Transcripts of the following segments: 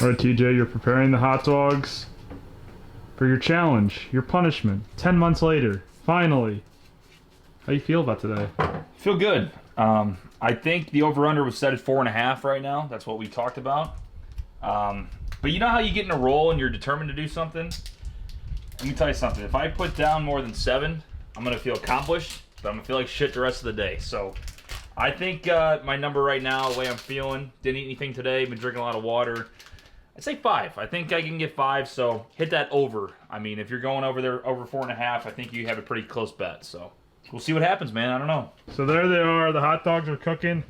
All right, TJ, you're preparing the hot dogs for your challenge, your punishment. 10 months later, finally. How you feel about today? Feel good. I think the over-under was set at 4.5 right now. That's what we talked about. But you know how you get in a roll and you're determined to do something? Let me tell you something. If I put down more than 7, I'm going to feel accomplished, but I'm going to feel like shit the rest of the day. So I think my number right now, the way I'm feeling, didn't eat anything today, been drinking a lot of water. I'd say 5. I think I can get 5, so hit that over. I mean, if you're going over there over 4.5, I think you have a pretty close bet. So we'll see what happens, man. I don't know. So there they are. The hot dogs are cooking.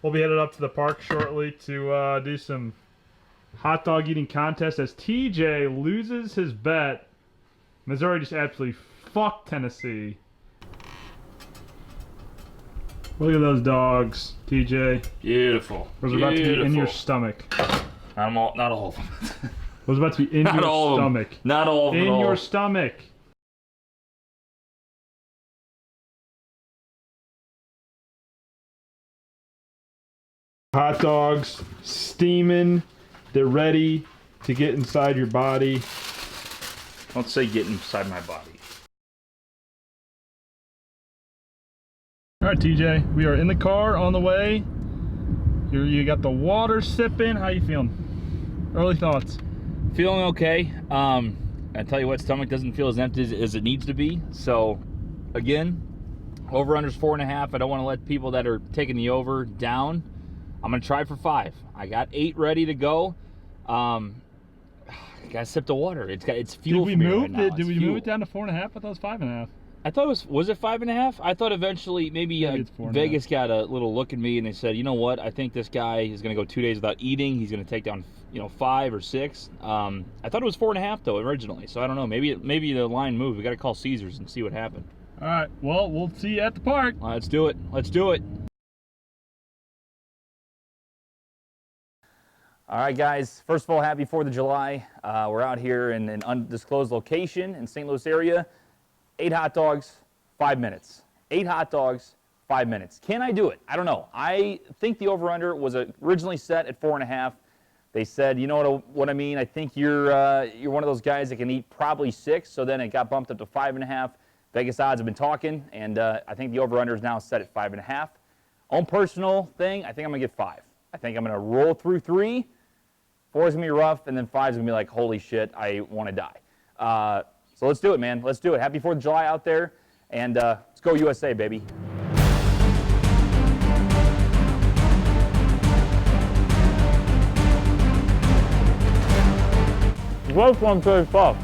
We'll be headed up to the park shortly to do some hot dog eating contest as TJ loses his bet. Missouri just absolutely fucked Tennessee. Look at those dogs, TJ. Beautiful. Those are about to be in your stomach. Not all of them. Those are about to be in your stomach. Not all of them. In your stomach. Hot dogs, steaming. They're ready to get inside your body. Don't say get inside my body. All right, TJ, we are in the car on the way. You got the water sipping. How you feeling? Early thoughts. Feeling okay. I tell you what, stomach doesn't feel as empty as it needs to be. So, again, over under's 4.5. I don't want to let people that are taking the over down. I'm gonna try for 5. I got 8 ready to go. I got a sip of water. It's fuel. Did we move right now. it? Did we move it down to 4.5? I thought it was 5.5. I thought it was it 5.5? I thought eventually maybe Vegas got a little look at me and they said, you know what? I think this guy is gonna go 2 days without eating. He's gonna take down 5 or 6. I thought it was 4.5 though originally. So I don't know. Maybe the line moved. We got to call Caesars and see what happened. All right. Well, we'll see you at the park. Let's do it. Let's do it. All right, guys. First of all, happy 4th of July. We're out here in an undisclosed location in St. Louis area. 8 hot dogs, 5 minutes. 8 hot dogs, 5 minutes. Can I do it? I don't know. I think the over-under was originally set at 4.5. They said, you know what I mean? I think you're one of those guys that can eat probably 6. So then it got bumped up to 5.5. Vegas odds have been talking, and I think the over-under is now set at 5.5. Own personal thing, I think I'm gonna get 5. I think I'm gonna roll through 3. 4 is gonna be rough, and then 5 is gonna be like, holy shit, I want to die. So let's do it, man. Let's do it. Happy 4th of July out there, and let's go USA, baby. This one's pretty tough.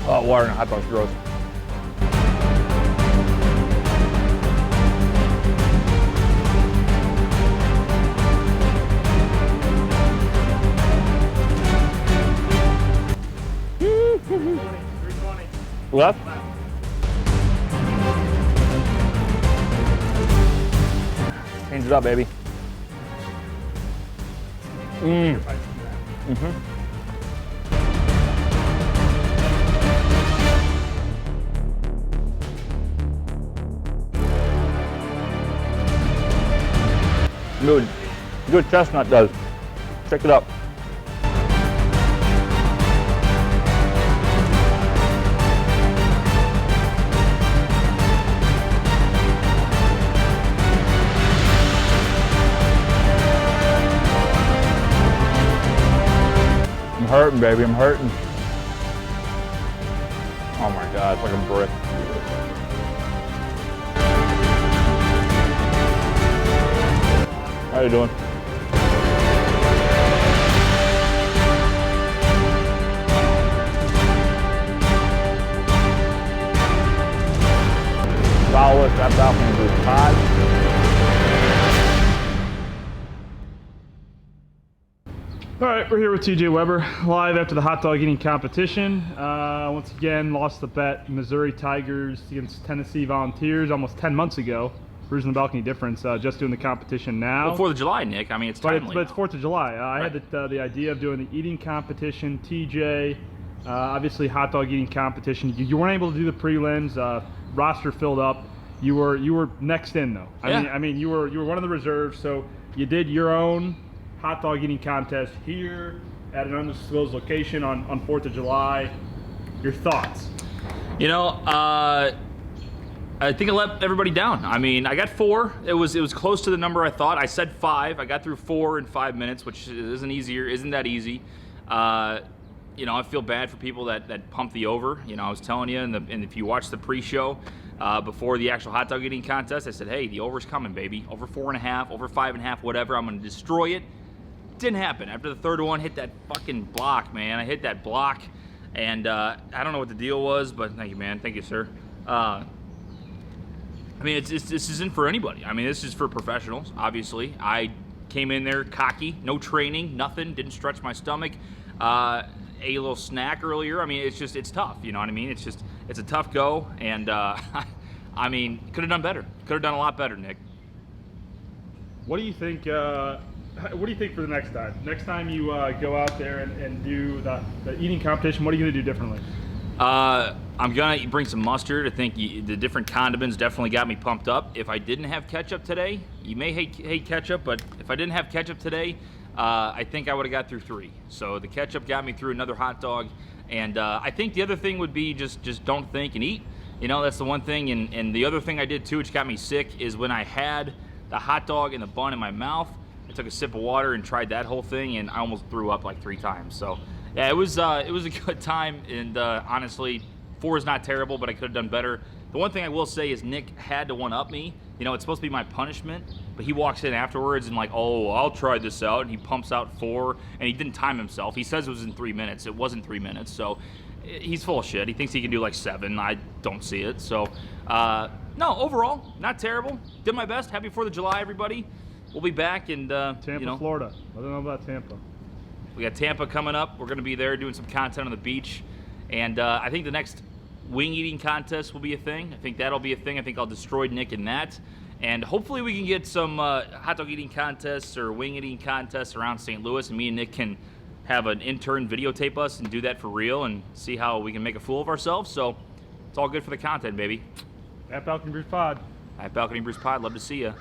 Oh, water and hot dogs, gross. Left? Change it up, baby. Good chestnut does. Check it up. I'm hurting, baby. I'm hurting. Oh my God, it's like a brick. How you doing? Follow us. That's out from the pod. All right, we're here with TJ Weber, live after the hot dog eating competition. Once again, lost the bet. Missouri Tigers against Tennessee Volunteers almost 10 months ago. Brews and the Balcony difference, just doing the competition now. Well, 4th of July, Nick. I mean, it's timely. But it's 4th of July. I had the idea of doing the eating competition. TJ, obviously hot dog eating competition. You weren't able to do the prelims. Roster filled up. You were next in though. Yeah. I mean you were one of the reserves, so you did your own hot dog eating contest here at an undisclosed location on 4th of July. Your thoughts? You know, I think I let everybody down. I mean, I got 4. It was close to the number I thought. I said 5. I got through 4 in 5 minutes, which isn't that easy. You know, I feel bad for people that pump the over. You know, I was telling you, and if you watch the pre-show before the actual hot dog eating contest, I said, hey, the over's coming, baby. Over 4.5, over 5.5, whatever. I'm going to destroy it. Didn't happen. After the third one, hit that fucking block, man. I hit that block, and I don't know what the deal was, but thank you, man. Thank you, sir. I mean, this isn't for anybody. I mean, this is for professionals, obviously. I came in there cocky, no training, nothing, didn't stretch my stomach. A little snack earlier. I mean, it's tough, you know what I mean? It's a tough go, and I mean, could have done better. Could have done a lot better, Nick. What do you think? What do you think for the next time? Next time you go out there and do the eating competition, what are you gonna do differently? I'm gonna bring some mustard. I think the different condiments definitely got me pumped up. If I didn't have ketchup today, you may hate ketchup, but if I didn't have ketchup today, I think I would have got through 3. So the ketchup got me through another hot dog, and I think the other thing would be just don't think and eat. You know, that's the one thing. And the other thing I did too, which got me sick, is when I had the hot dog and the bun in my mouth, I took a sip of water and tried that whole thing, and I almost threw up like 3 times. So yeah, it was a good time, and honestly, 4 is not terrible, but I could have done better. The one thing I will say is Nick had to one-up me. You know, it's supposed to be my punishment, but he walks in afterwards and like, oh, I'll try this out, and he pumps out 4, and he didn't time himself. He says it was in 3 minutes. It wasn't 3 minutes, so he's full of shit. He thinks he can do like 7. I don't see it. So, no, overall, not terrible. Did my best. Happy 4th of July, everybody. We'll be back, and Tampa, you know, Florida. I don't know about Tampa. we got Tampa coming up. We're going to be there doing some content on the beach, and I think the next wing eating contest will be a thing. I think that'll be a thing. I think I'll destroy Nick in that. And hopefully we can get some hot dog eating contests or wing eating contests around St. Louis, and me and Nick can have an intern videotape us and do that for real and see how we can make a fool of ourselves. So it's all good for the content, baby. At Balcony Brews Pod. At Balcony Brews Pod, love to see you.